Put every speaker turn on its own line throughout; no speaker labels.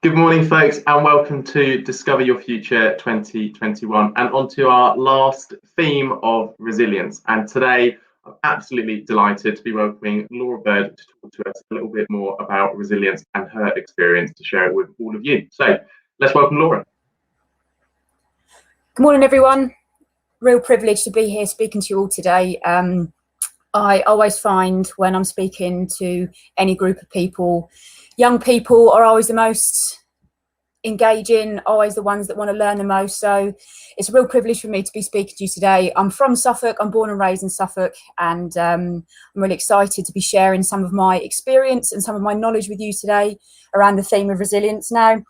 Good morning, folks, and welcome to Discover Your Future 2021 and onto our last theme of resilience. And today, I'm absolutely delighted to be welcoming Laura Bird to talk to us a little bit more about resilience and her experience to share it with all of you. So let's welcome Laura.
Good morning, everyone. Real privilege to be here speaking to you all today. I always find when I'm speaking to any group of people, young people are always the most engaging, always the ones that want to learn the most. So it's a real privilege for me to be speaking to you today. I'm from Suffolk. I'm born and raised in Suffolk, and I'm really excited to be sharing some of my experience and some of my knowledge with you today around the theme of resilience. Now,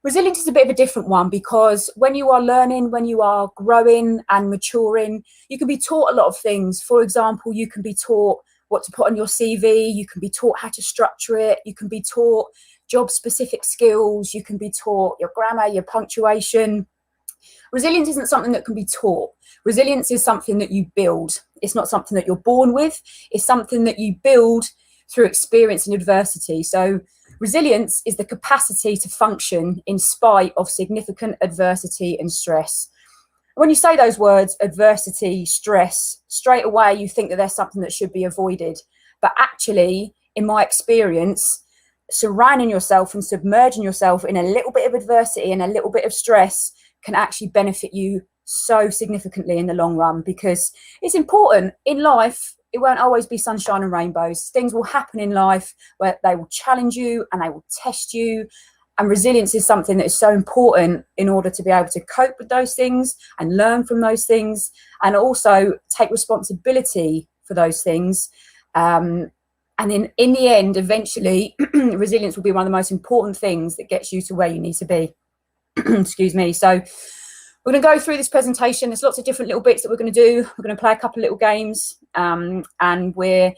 resilience is a bit of a different one because when you are learning, when you are growing and maturing, you can be taught a lot of things. For example, you can be taught what to put on your CV, you can be taught how to structure it, you can be taught job-specific skills, you can be taught your grammar, your punctuation. Resilience isn't something that can be taught. Resilience is something that you build. It's not something that you're born with. It's something that you build through experience and adversity. So resilience is the capacity to function in spite of significant adversity and stress. When you say those words, adversity, stress, straight away you think that there's something that should be avoided. But actually, in my experience, surrounding yourself and submerging yourself in a little bit of adversity and a little bit of stress can actually benefit you so significantly in the long run, because it's important in life. It won't always be sunshine and rainbows. Things will happen in life where they will challenge you and they will test you. And resilience is something that is so important in order to be able to cope with those things and learn from those things and also take responsibility for those things. And then in the end, eventually, resilience will be one of the most important things that gets you to where you need to be. Excuse me. So we're going to go through this presentation. There's lots of different little bits that we're going to do. We're going to play a couple of little games, and we're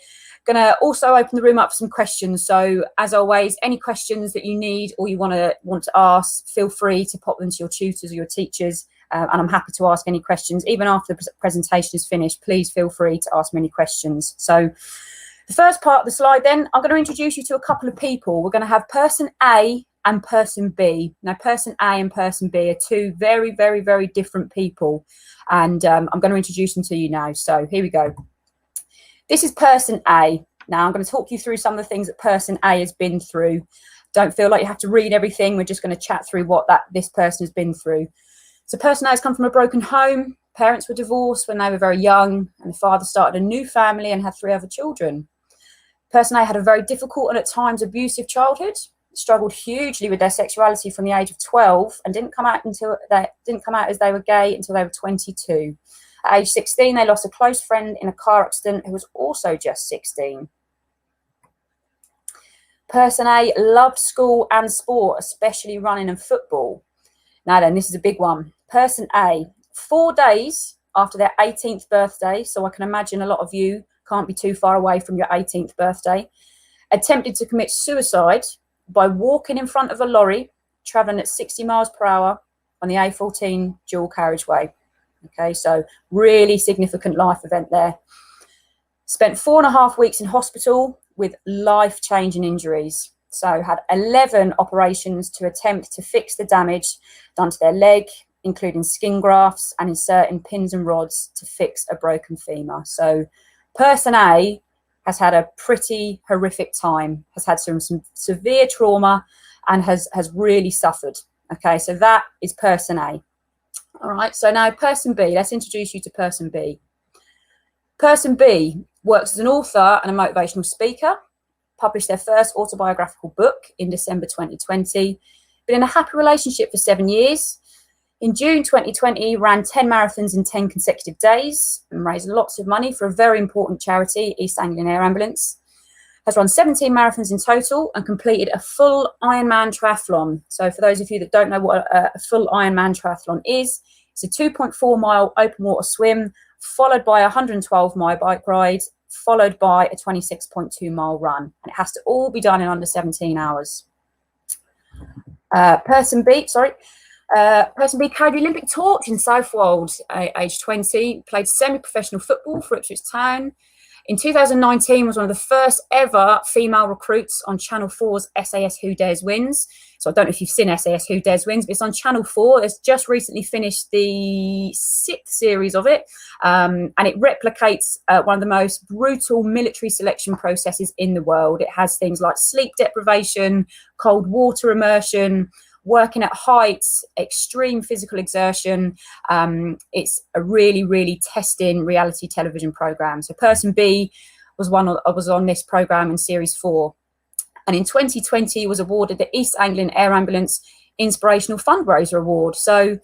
going to also open the room up for some questions. So as always, any questions that you need or you want to ask, feel free to pop them to your tutors or your teachers. And I'm happy to ask any questions. Even after the presentation is finished, please feel free to ask me any questions. So the first part of the slide then, I'm going to introduce you to a couple of people. We're going to have person A and person B. Now, person A and person B are two very, very, very different people. And I'm going to introduce them to you now. So here we go. This is person A. Now, I'm going to talk you through some of the things that person A has been through. Don't feel like you have to read everything. We're just going to chat through what this person has been through. So person A has come from a broken home. Parents were divorced when they were very young, and the father started a new family and had 3 other children. Person A had a very difficult and at times abusive childhood, struggled hugely with their sexuality from the age of 12 and didn't come out as they were gay until they were 22. At age 16, they lost a close friend in a car accident who was also just 16. Person A loved school and sport, especially running and football. Now then, this is a big one. Person A, 4 days after their 18th birthday, so I can imagine a lot of you can't be too far away from your 18th birthday, attempted to commit suicide by walking in front of a lorry traveling at 60 miles per hour on the A14 dual carriageway. Okay, so really significant life event there. Spent 4.5 weeks in hospital with life-changing injuries. So had 11 operations to attempt to fix the damage done to their leg, including skin grafts and inserting pins and rods to fix a broken femur. So person A has had a pretty horrific time, has had some severe trauma and has really suffered. Okay, so that is person A. All right, so now person B, let's introduce you to person B. Person B works as an author and a motivational speaker, published their first autobiographical book in December 2020, been in a happy relationship for 7 years. In June 2020, ran 10 marathons in 10 consecutive days and raised lots of money for a very important charity, East Anglian Air Ambulance. Has run 17 marathons in total and completed a full Ironman triathlon. So for those of you that don't know what a full Ironman triathlon is, it's a 2.4 mile open water swim, followed by a 112 mile bike ride, followed by a 26.2 mile run. And it has to all be done in under 17 hours. Person B carried the Olympic torch in Southwold, age 20, played semi-professional football for Ipswich Town. In 2019 was one of the first ever female recruits on Channel 4's SAS Who Dares Wins. So I don't know if you've seen SAS Who Dares Wins, but it's on Channel 4. It's just recently finished the 6th series of it. And it replicates one of the most brutal military selection processes in the world. It has things like sleep deprivation, cold water immersion, working at heights, extreme physical exertion. It's a really, really testing reality television program. So Person B was on this program in series 4. And in 2020 was awarded the East Anglian Air Ambulance Inspirational Fundraiser Award. So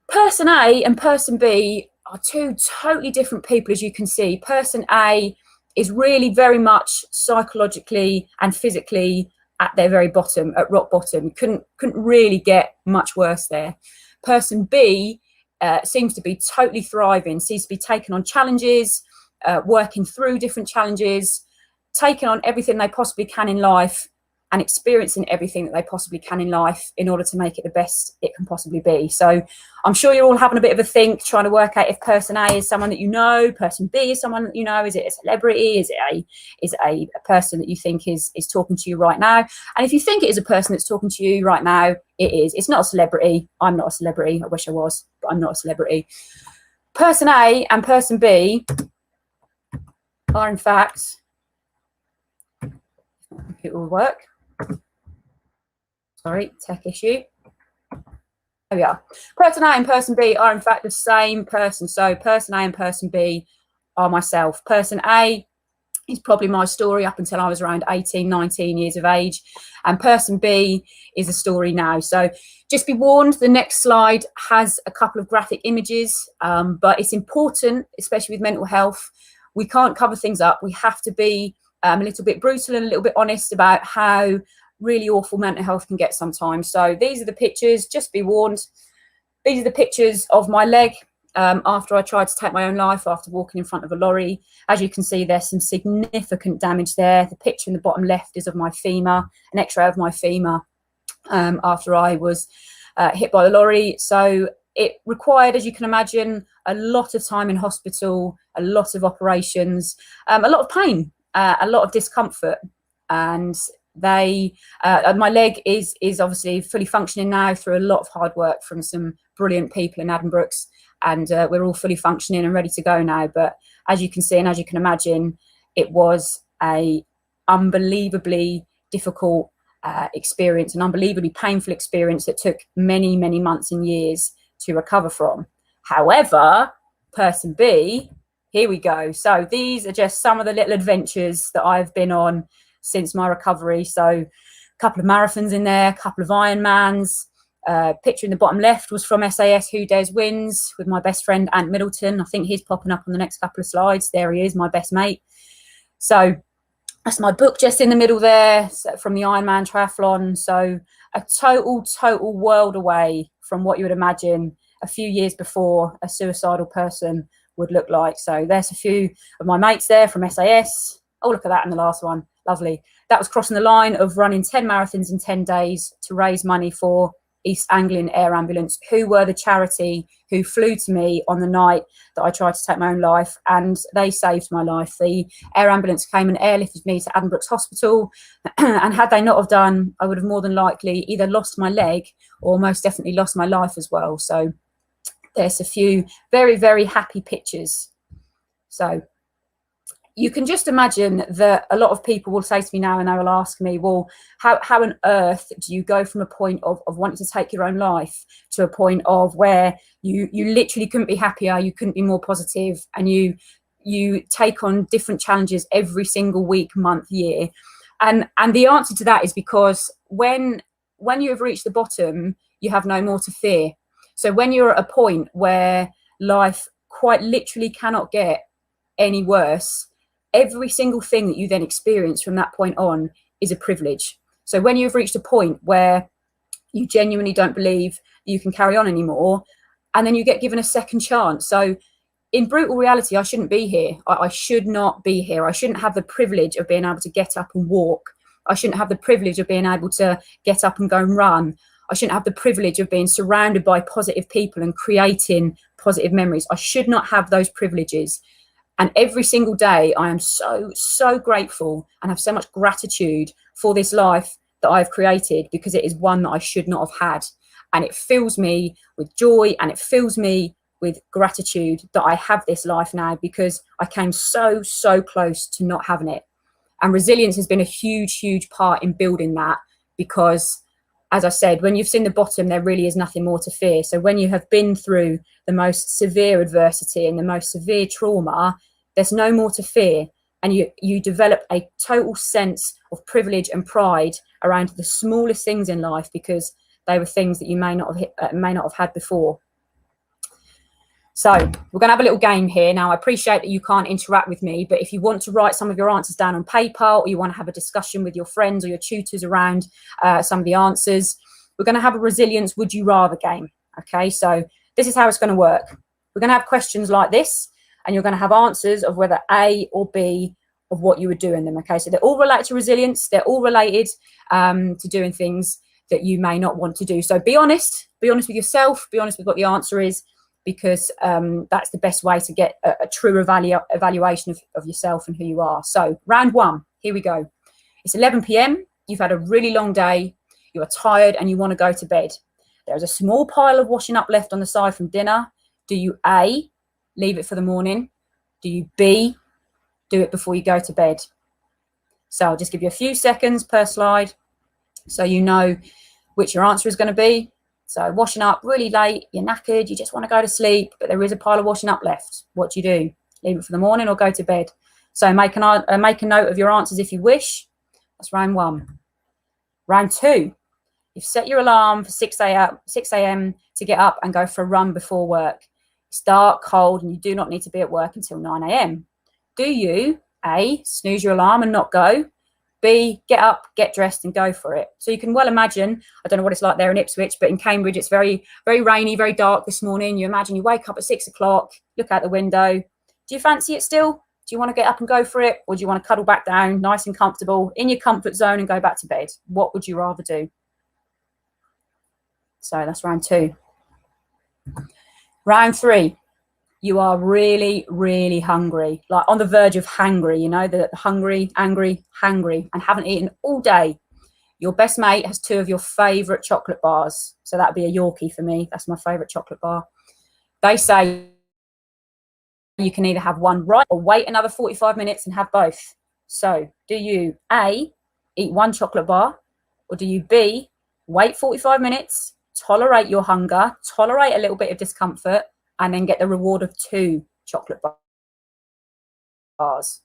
Person A and Person B are two totally different people, as you can see. Person A is really very much psychologically and physically at their very bottom, at rock bottom. Couldn't really get much worse there. Person B seems to be totally thriving, seems to be taking on challenges, working through different challenges, taking on everything they possibly can in life, and experiencing everything that they possibly can in life in order to make it the best it can possibly be. So I'm sure you're all having a bit of a think, trying to work out if Person A is someone that you know, Person B is someone that you know, is it a celebrity, is it a person that you think is talking to you right now? And if you think it is a person that's talking to you right now, it is. It's not a celebrity. I'm not a celebrity. I wish I was, but I'm not a celebrity. Person A and Person B are in fact, it will work. Sorry, tech issue. There we are. Person A and Person B are in fact the same person. So Person A and Person B are myself. Person A is probably my story up until I was around 18, 19 years of age. And Person B is a story now. So just be warned, the next slide has a couple of graphic images, but it's important, especially with mental health. We can't cover things up. We have to be a little bit brutal and a little bit honest about how really awful mental health can get sometimes. So these are the pictures, just be warned. These are the pictures of my leg after I tried to take my own life after walking in front of a lorry. As you can see, there's some significant damage there. The picture in the bottom left is of my femur, an x-ray of my femur after I was hit by the lorry. So it required, as you can imagine, a lot of time in hospital, a lot of operations, a lot of pain, a lot of discomfort. And my leg is obviously fully functioning now through a lot of hard work from some brilliant people in Addenbrooke's, and we're all fully functioning and ready to go now. But as you can see and as you can imagine, it was a unbelievably difficult experience, an unbelievably painful experience that took many, many months and years to recover from. However, Person B, here we go. So these are just some of the little adventures that I've been on since my recovery. So a couple of marathons in there, a couple of Ironmans. Picture in the bottom left was from SAS Who Dares Wins with my best friend Ant Middleton. I think he's popping up on the next couple of slides. There he is, my best mate. So that's my book just in the middle there from the Ironman triathlon. So a total world away from what you would imagine a few years before a suicidal person would look like. So there's a few of my mates there from SAS. Oh, look at that in the last one. Lovely. That was crossing the line of running 10 marathons in 10 days to raise money for East Anglian Air Ambulance, who were the charity who flew to me on the night that I tried to take my own life, and they saved my life. The air ambulance came and airlifted me to Addenbrooke's Hospital, and had they not have done, I would have more than likely either lost my leg or most definitely lost my life as well. So there's a few very, very happy pictures. So you can just imagine that a lot of people will say to me now, and they will ask me, well, how on earth do you go from a point of wanting to take your own life to a point of where you literally couldn't be happier, you couldn't be more positive, and you take on different challenges every single week, month, year? And the answer to that is because when you have reached the bottom, you have no more to fear. So when you're at a point where life quite literally cannot get any worse, every single thing that you then experience from that point on is a privilege. So when you've reached a point where you genuinely don't believe you can carry on anymore, and then you get given a second chance. So in brutal reality, I shouldn't be here. I should not be here. I shouldn't have the privilege of being able to get up and walk. I shouldn't have the privilege of being able to get up and go and run. I shouldn't have the privilege of being surrounded by positive people and creating positive memories. I should not have those privileges. And every single day, I am so grateful and have so much gratitude for this life that I've created, because it is one that I should not have had. And it fills me with joy, and it fills me with gratitude that I have this life now, because I came so close to not having it. And resilience has been a huge part in building that, because, as I said, when you've seen the bottom, there really is nothing more to fear. So when you have been through the most severe adversity and the most severe trauma, there's no more to fear. And you develop a total sense of privilege and pride around the smallest things in life, because they were things that you may not have had before. So we're going to have a little game here. Now, I appreciate that you can't interact with me, but if you want to write some of your answers down on paper, or you want to have a discussion with your friends or your tutors around some of the answers, we're going to have a resilience would you rather game. Okay, so this is how it's going to work. We're going to have questions like this, and you're going to have answers of whether A or B of what you would do in them. Okay, so they're all related to resilience. They're all related to doing things that you may not want to do. So be honest with yourself, be honest with what the answer is, because that's the best way to get a true evaluation of yourself and who you are. So round one, here we go. It's 11 p.m. You've had a really long day. You are tired and you want to go to bed. There's a small pile of washing up left on the side from dinner. Do you A, leave it for the morning? Do you B, do it before you go to bed? So I'll just give you a few seconds per slide so you know which your answer is going to be. So washing up really late, you're knackered, you just want to go to sleep, but there is a pile of washing up left. What do you do? Leave it for the morning or go to bed? So make a note of your answers if you wish. That's round one. Round two, you've set your alarm for 6 a.m. to get up and go for a run before work. It's dark, cold, and you do not need to be at work until 9 a.m. Do you A, snooze your alarm and not go? B, get up, get dressed and go for it? So you can well imagine, I don't know what it's like there in Ipswich, but in Cambridge, it's very rainy, very dark this morning. You imagine you wake up at 6 o'clock, look out the window. Do you fancy it still? Do you want to get up and go for it? Or do you want to cuddle back down, nice and comfortable, in your comfort zone and go back to bed? What would you rather do? So that's round two. Round three. You are really hungry, like on the verge of hangry, you know, the hungry, angry, hangry, and haven't eaten all day. Your best mate has 2 of your favourite chocolate bars. So that'd be a Yorkie for me. That's my favourite chocolate bar. They say you can either have one right or wait another 45 minutes and have both. So do you A, eat 1 chocolate bar, or do you B, wait 45 minutes, tolerate your hunger, tolerate a little bit of discomfort, and then get the reward of 2 chocolate bars?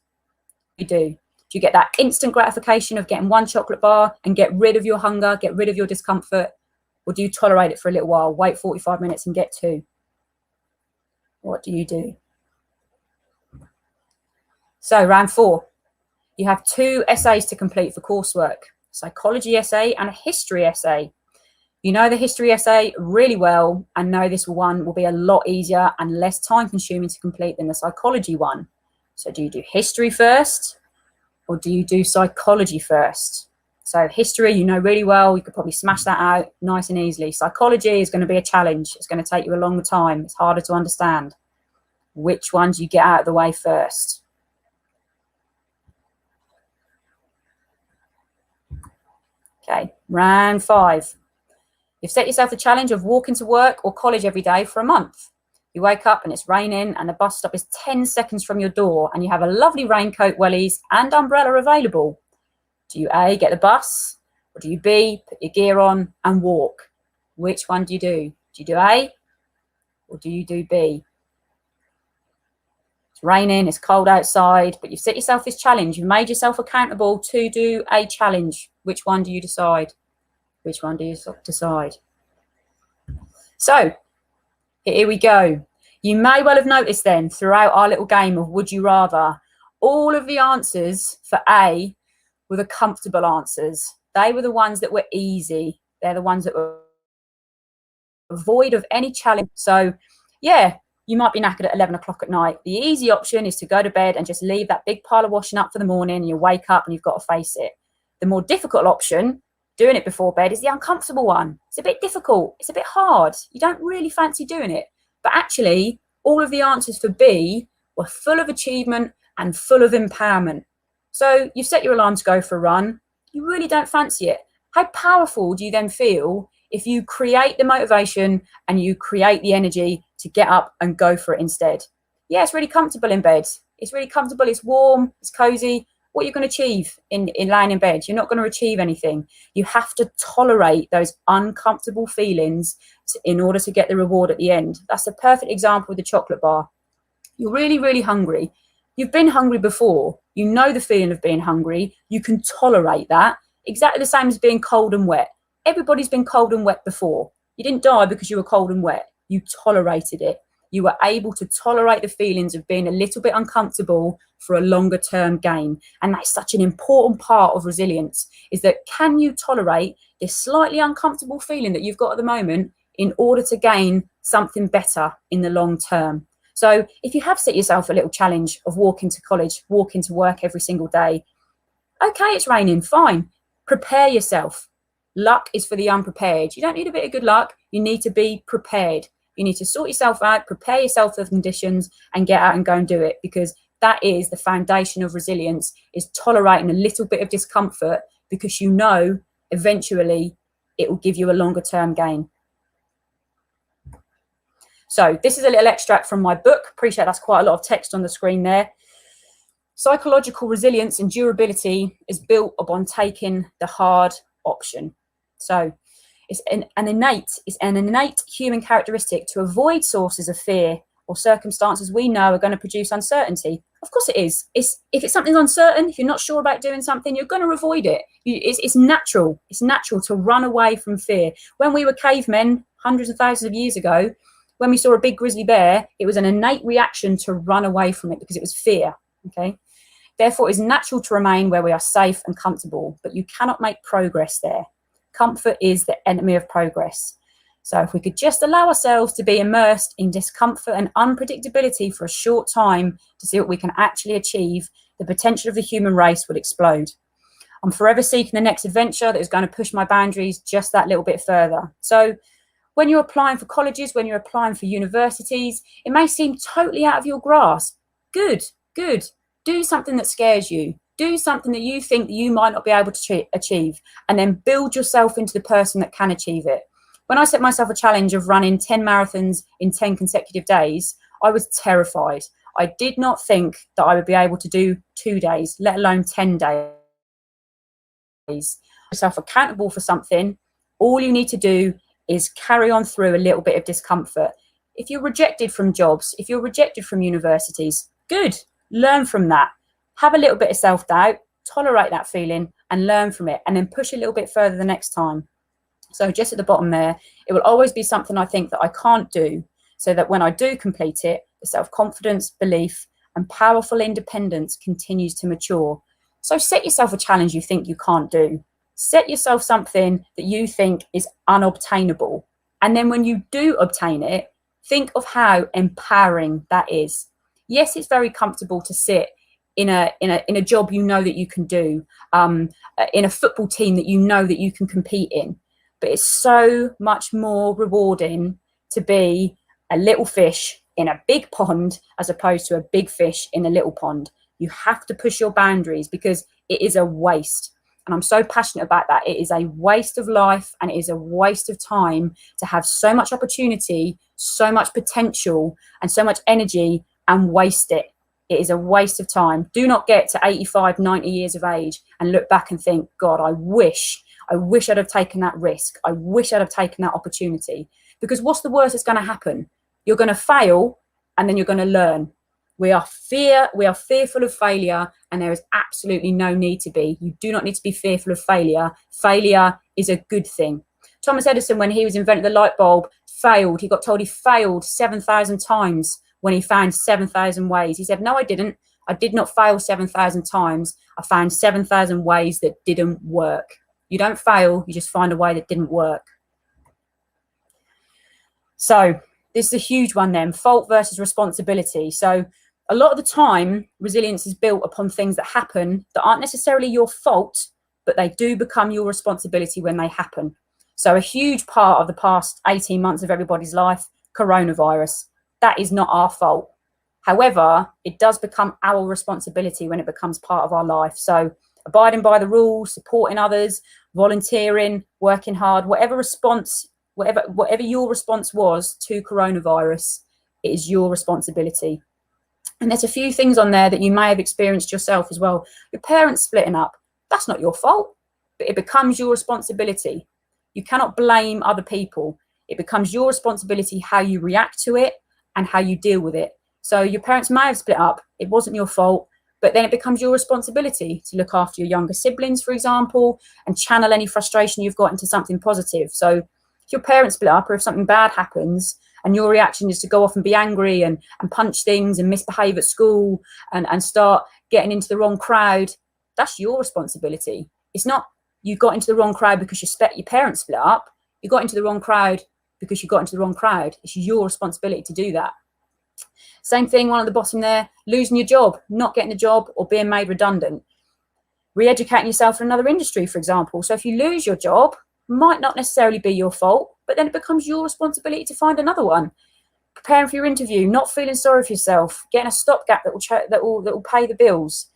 You do. Do you get that instant gratification of getting 1 chocolate bar and get rid of your hunger, get rid of your discomfort? Or do you tolerate it for a little while, wait 45 minutes and get 2? What do you do? So round 4, you have 2 essays to complete for coursework, psychology essay and a history essay. You know the history essay really well and know this one will be a lot easier and less time consuming to complete than the psychology one. So do you do history first or do you do psychology first? So history, you know really well, you could probably smash that out nice and easily. Psychology is going to be a challenge. It's going to take you a longer time. It's harder to understand. Which one do you get out of the way first? Okay, round 5. You've set yourself the challenge of walking to work or college every day for a month. You wake up and it's raining and the bus stop is 10 seconds from your door and you have a lovely raincoat, wellies and umbrella available. Do you A, get the bus, or do you B, put your gear on and walk? Which one do you do? Do you do A or do you do B? It's raining, it's cold outside, but you've set yourself this challenge. You've made yourself accountable to do a challenge. Which one do you decide? Which one do you decide? So here we go. You may well have noticed then throughout our little game of would you rather, all of the answers for A were the comfortable answers. They were the ones that were easy. They're the ones that were void of any challenge. So yeah, you might be knackered at 11 o'clock at night. The easy option is to go to bed and just leave that big pile of washing up for the morning and you wake up and you've got to face it. The more difficult option, doing it before bed, is the uncomfortable one. It's a bit difficult. It's a bit hard. You don't really fancy doing it. But actually, all of the answers for B were full of achievement and full of empowerment. So you've set your alarm to go for a run. You really don't fancy it. How powerful do you then feel if you create the motivation and you create the energy to get up and go for it instead? Yeah, it's really comfortable in bed. It's really comfortable. It's warm. It's cozy. What are you going to achieve in lying in bed? You're not going to achieve anything. You have to tolerate those uncomfortable feelings in order to get the reward at the end. That's a perfect example with the chocolate bar. You're really, really hungry. You've been hungry before. You know the feeling of being hungry. You can tolerate that. Exactly the same as being cold and wet. Everybody's been cold and wet before. You didn't die because you were cold and wet. You tolerated it. You were able to tolerate the feelings of being a little bit uncomfortable for a longer term gain. And that's such an important part of resilience, is that can you tolerate this slightly uncomfortable feeling that you've got at the moment in order to gain something better in the long term? So if you have set yourself a little challenge of walking to college, walking to work every single day, okay, it's raining, fine. Prepare yourself. Luck is for the unprepared. You don't need a bit of good luck. You need to be prepared. You need to sort yourself out, prepare yourself for the conditions and get out and go and do it, because that is the foundation of resilience, is tolerating a little bit of discomfort because you know eventually it will give you a longer term gain. So this is a little extract from my book. Appreciate that's quite a lot of text on the screen there. Psychological resilience and durability is built upon taking the hard option. So it's an innate human characteristic to avoid sources of fear or circumstances we know are going to produce uncertainty. Of course it is. If it's something uncertain, if you're not sure about doing something, you're going to avoid it. It's natural. It's natural to run away from fear. When we were cavemen hundreds of thousands of years ago, when we saw a big grizzly bear, it was an innate reaction to run away from it because it was fear. Okay. Therefore, it's natural to remain where we are safe and comfortable, but you cannot make progress there. Comfort is the enemy of progress. So if we could just allow ourselves to be immersed in discomfort and unpredictability for a short time to see what we can actually achieve, the potential of the human race will explode. I'm forever seeking the next adventure that is going to push my boundaries just that little bit further. So when you're applying for colleges, when you're applying for universities, it may seem totally out of your grasp. Good. Do something that scares you. Do something that you think that you might not be able to achieve, and then build yourself into the person that can achieve it. When I set myself a challenge of running 10 marathons in 10 consecutive days, I was terrified. I did not think that I would be able to do 2 days, let alone 10 days. Yourself accountable for something, all you need to do is carry on through a little bit of discomfort. If you're rejected from jobs, if you're rejected from universities, good, learn from that. Have a little bit of self-doubt, tolerate that feeling and learn from it, and then push a little bit further the next time. So just at the bottom there, it will always be something I think that I can't do, so that when I do complete it, the self-confidence, belief and powerful independence continues to mature. So set yourself a challenge you think you can't do. Set yourself something that you think is unobtainable. And then when you do obtain it, think of how empowering that is. Yes, it's very comfortable to sit in a job you know that you can do, in a football team that you know that you can compete in. But it's so much more rewarding to be a little fish in a big pond as opposed to a big fish in a little pond. You have to push your boundaries because it is a waste. And I'm so passionate about that. It is a waste of life and it is a waste of time to have so much opportunity, so much potential and so much energy and waste it. It is a waste of time. Do not get to 85, 90 years of age and look back and think, God, I wish I'd have taken that risk. I wish I'd have taken that opportunity. Because what's the worst that's going to happen? You're going to fail and then you're going to learn. We are fearful of failure, and there is absolutely no need to be. You do not need to be fearful of failure. Failure is a good thing. Thomas Edison, when he was inventing the light bulb, failed. He got told he failed 7,000 times when he found 7,000 ways. He said, no, I didn't. I did not fail 7,000 times. I found 7,000 ways that didn't work. You don't fail, you just find a way that didn't work. So this is a huge one then, fault versus responsibility. So a lot of the time, resilience is built upon things that happen that aren't necessarily your fault, but they do become your responsibility when they happen. So a huge part of the past 18 months of everybody's life, coronavirus, that is not our fault. However, it does become our responsibility when it becomes part of our life. So abiding by the rules, supporting others, volunteering, working hard, whatever your response was to coronavirus, it is your responsibility. And there's a few things on there that you may have experienced yourself as well. Your parents splitting up, that's not your fault, but it becomes your responsibility. You cannot blame other people. It becomes your responsibility how you react to it and how you deal with it. So your parents may have split up, it wasn't your fault, but then it becomes your responsibility to look after your younger siblings, for example, and channel any frustration you've got into something positive. So if your parents split up, or if something bad happens and your reaction is to go off and be angry and punch things and misbehave at school and start getting into the wrong crowd, that's your responsibility. It's not you got into the wrong crowd because your parents split up. You got into the wrong crowd because you got into the wrong crowd. It's your responsibility to do that. Same thing, one at the bottom there, losing your job, not getting a job, or being made redundant. Re-educating yourself in another industry, for example. So if you lose your job, might not necessarily be your fault, but then it becomes your responsibility to find another one. Preparing for your interview, not feeling sorry for yourself, getting a stopgap that will pay the bills.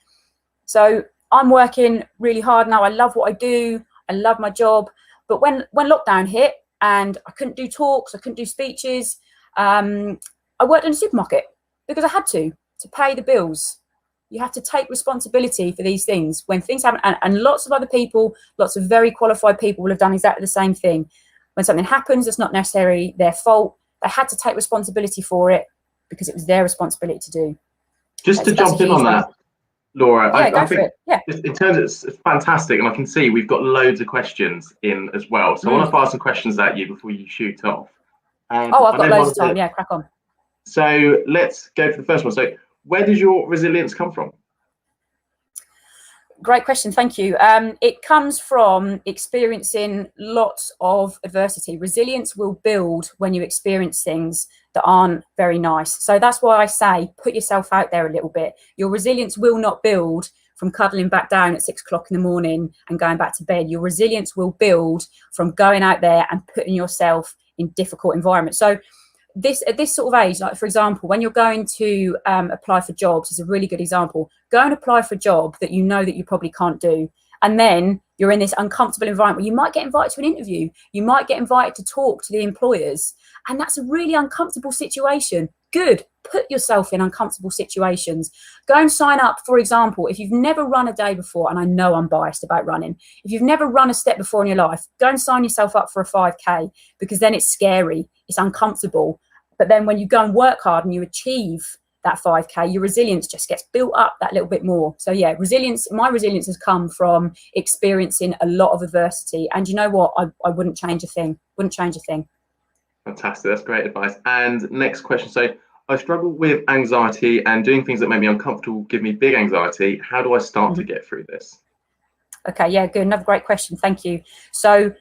So I'm working really hard now. I love what I do. I love my job. But when lockdown hit and I couldn't do talks, I couldn't do speeches, I worked in a supermarket because I had to pay the bills. You have to take responsibility for these things when things happen. And lots of other people, lots of very qualified people will have done exactly the same thing. When something happens, it's not necessarily their fault. They had to take responsibility for it because it was their responsibility to do.
Just to jump in on that, Laura,
yeah,
I think in terms of it's fantastic, and I can see we've got loads of questions in as well. So I want to fire some questions at you before you shoot off.
I've got loads of time. Yeah, crack on.
So let's go for the first one. So where does your resilience come from?
Great question, thank you. It comes from experiencing lots of adversity. Resilience will build when you experience things that aren't very nice. So that's why I say put yourself out there a little bit. Your resilience will not build from cuddling back down at 6 o'clock in the morning and going back to bed. Your resilience will build from going out there and putting yourself in difficult environments. So at this sort of age, like for example, when you're going to apply for jobs, is a really good example. Go and apply for a job that you know that you probably can't do, and then you're in this uncomfortable environment where you might get invited to an interview, you might get invited to talk to the employers, and that's a really uncomfortable situation. Good, put yourself in uncomfortable situations. Go and sign up, for example, if you've never run a day before, and I know I'm biased about running, if you've never run a step before in your life, go and sign yourself up for a 5K, because then it's scary, it's uncomfortable. But then when you go and work hard and you achieve that 5K, your resilience just gets built up that little bit more. So yeah, my resilience has come from experiencing a lot of adversity. And you know what? I wouldn't change a thing.
Fantastic. That's great advice. And next question. So I struggle with anxiety, and doing things that make me uncomfortable give me big anxiety. How do I start to get through this?
Okay, yeah, good. Another great question. Thank you. So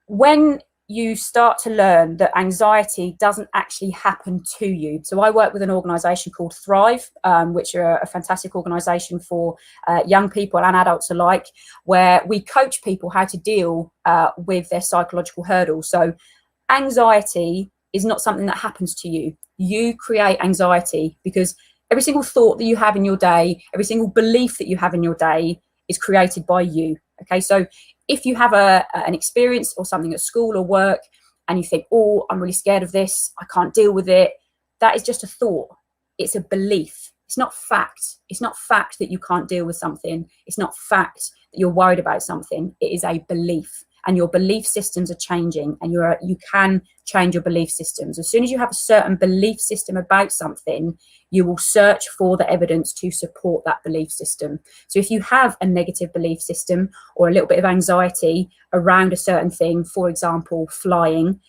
when you start to learn that anxiety doesn't actually happen to you. So I work with an organisation called Thrive, which are a fantastic organisation for young people and adults alike, where we coach people how to deal with their psychological hurdles. So anxiety is not something that happens to you. You create anxiety because every single thought that you have in your day, every single belief that you have in your day is created by you. Okay, so if you have an experience or something at school or work and you think, oh, I'm really scared of this, I can't deal with it, that is just a thought. It's a belief. It's not fact. It's not fact that you can't deal with something. It's not fact that you're worried about something. It is a belief. And your belief systems are changing, and you can change your belief systems. As soon as you have a certain belief system about something, you will search for the evidence to support that belief system. So if you have a negative belief system or a little bit of anxiety around a certain thing, for example, flying,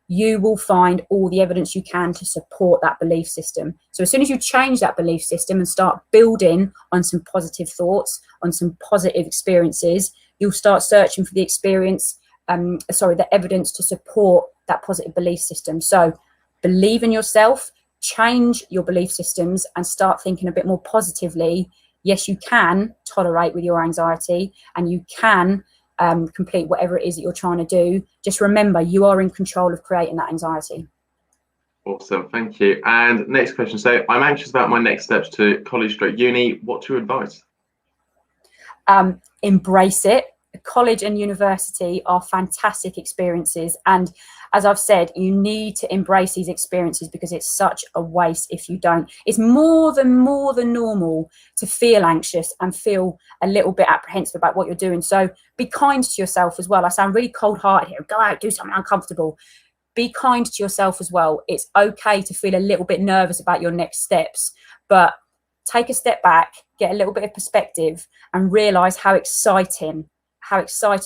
you will find all the evidence you can to support that belief system. So as soon as you change that belief system and start building on some positive thoughts, on some positive experiences, you'll start searching for the the evidence to support that positive belief system. So believe in yourself, change your belief systems, and start thinking a bit more positively. Yes, you can tolerate with your anxiety, and you can complete whatever it is that you're trying to do. Just remember, you are in control of creating that anxiety.
Awesome, thank you. And next question. So I'm anxious about my next steps to college stroke uni. What's your advice?
Embrace it. College and university are fantastic experiences, and as I've said, you need to embrace these experiences because it's such a waste if you don't. It's more than normal to feel anxious and feel a little bit apprehensive about what you're doing. So be kind to yourself as well. I sound really cold-hearted here. Go out, do something uncomfortable. Be kind to yourself as well. It's okay to feel a little bit nervous about your next steps, but take a step back, get a little bit of perspective, and realize how exciting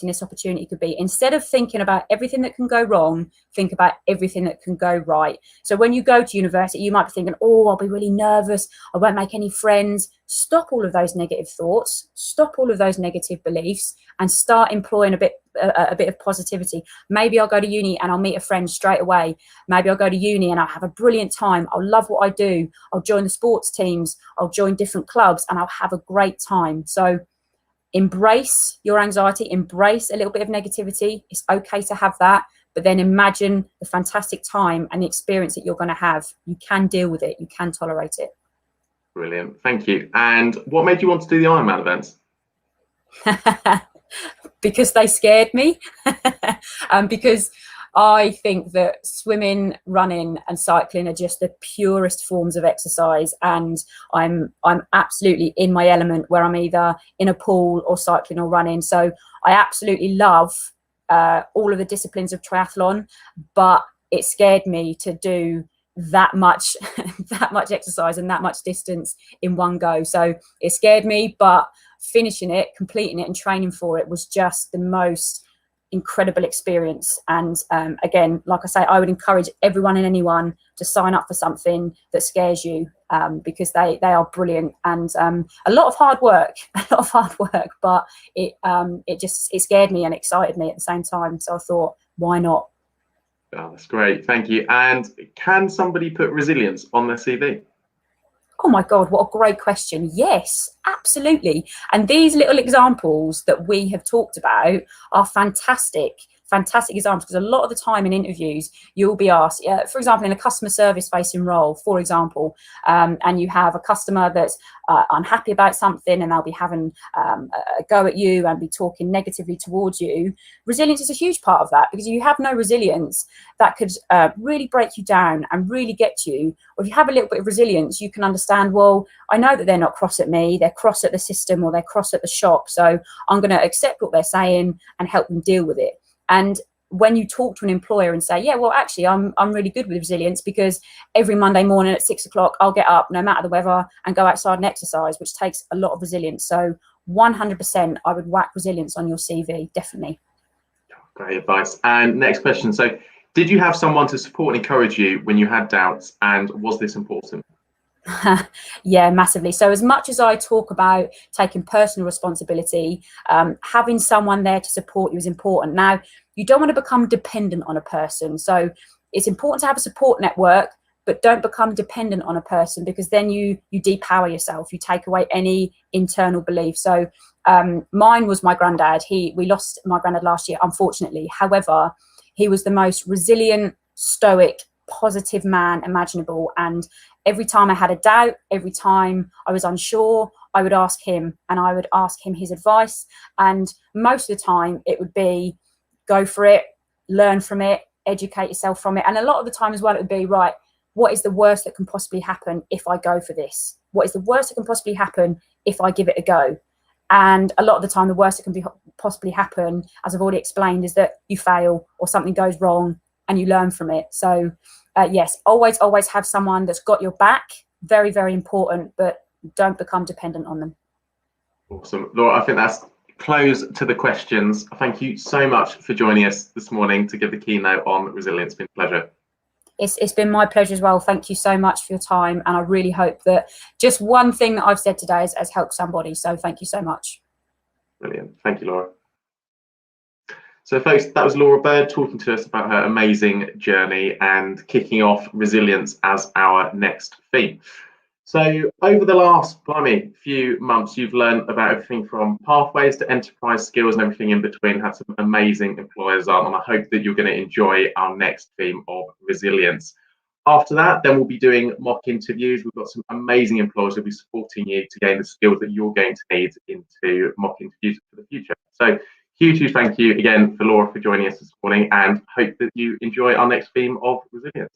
this opportunity could be. Instead of thinking about everything that can go wrong, think about everything that can go right. So when you go to university, you might be thinking, oh, I'll be really nervous, I won't make any friends. Stop all of those negative thoughts, stop all of those negative beliefs, and start employing a bit of positivity. Maybe I'll go to uni and I'll meet a friend straight away. Maybe I'll go to uni and I'll have a brilliant time. I'll love what I do. I'll join the sports teams. I'll join different clubs and I'll have a great time. So embrace your anxiety, embrace a little bit of negativity. It's okay to have that, but then imagine the fantastic time and the experience that you're going to have. You can deal with it. You can tolerate it.
Brilliant, thank you. And what made you want to do the Ironman events?
Because they scared me. Because I think that swimming, running and cycling are just the purest forms of exercise, and I'm absolutely in my element where I'm either in a pool or cycling or running. So I absolutely love all of the disciplines of triathlon, but it scared me to do that much exercise and that much distance in one go. So it scared me, but finishing it, completing it and training for it was just the most incredible experience. And again, like I say, I would encourage everyone and anyone to sign up for something that scares you, because they are brilliant, and a lot of hard work, but it scared me and excited me at the same time. So I thought, why not?
Oh, that's great, thank you. And can somebody put resilience on their CV?
Oh my God, what a great question. Yes, absolutely. And these little examples that we have talked about are fantastic examples, because a lot of the time in interviews, you'll be asked, for example, in a customer service facing role, for example, and you have a customer that's unhappy about something and they'll be having a go at you and be talking negatively towards you. Resilience is a huge part of that, because you have no resilience, that could really break you down and really get you. Or if you have a little bit of resilience, you can understand, well, I know that they're not cross at me, they're cross at the system or they're cross at the shop. So I'm going to accept what they're saying and help them deal with it. And when you talk to an employer and say, yeah, well, actually, I'm really good with resilience, because every Monday morning at 6 o'clock, I'll get up no matter the weather and go outside and exercise, which takes a lot of resilience. So 100%, I would whack resilience on your CV, definitely.
Great advice. And next question. So did you have someone to support and encourage you when you had doubts, and was this important?
Yeah, massively. So as much as I talk about taking personal responsibility, having someone there to support you is important. Now, you don't want to become dependent on a person. So it's important to have a support network, but don't become dependent on a person, because then you depower yourself. You take away any internal belief. So mine was my granddad. We lost my granddad last year, unfortunately. However, he was the most resilient, stoic, positive man imaginable. And every time I had a doubt, every time I was unsure, I would ask him, and I would ask him his advice. And most of the time it would be, go for it, learn from it, educate yourself from it. And a lot of the time as well, it would be, right, what is the worst that can possibly happen if I go for this? What is the worst that can possibly happen if I give it a go? And a lot of the time, the worst that can possibly happen, as I've already explained, is that you fail or something goes wrong and you learn from it. So yes, always have someone that's got your back. Very, very important, but don't become dependent on them.
Awesome. Laura, I think that's close to the questions. Thank you so much for joining us this morning to give the keynote on resilience. It's been a pleasure.
It's been my pleasure as well. Thank you so much for your time. And I really hope that just one thing that I've said today has helped somebody. So thank you so much.
Brilliant. Thank you, Laura. So folks, that was Laura Bird talking to us about her amazing journey and kicking off resilience as our next theme. So over the last few months, you've learned about everything from pathways to enterprise skills and everything in between. Had some amazing employers on, and I hope that you're going to enjoy our next theme of resilience. After that, then we'll be doing mock interviews. We've got some amazing employers who'll be supporting you to gain the skills that you're going to need into mock interviews for the future. So huge thank you again for Laura for joining us this morning, and hope that you enjoy our next theme of resilience.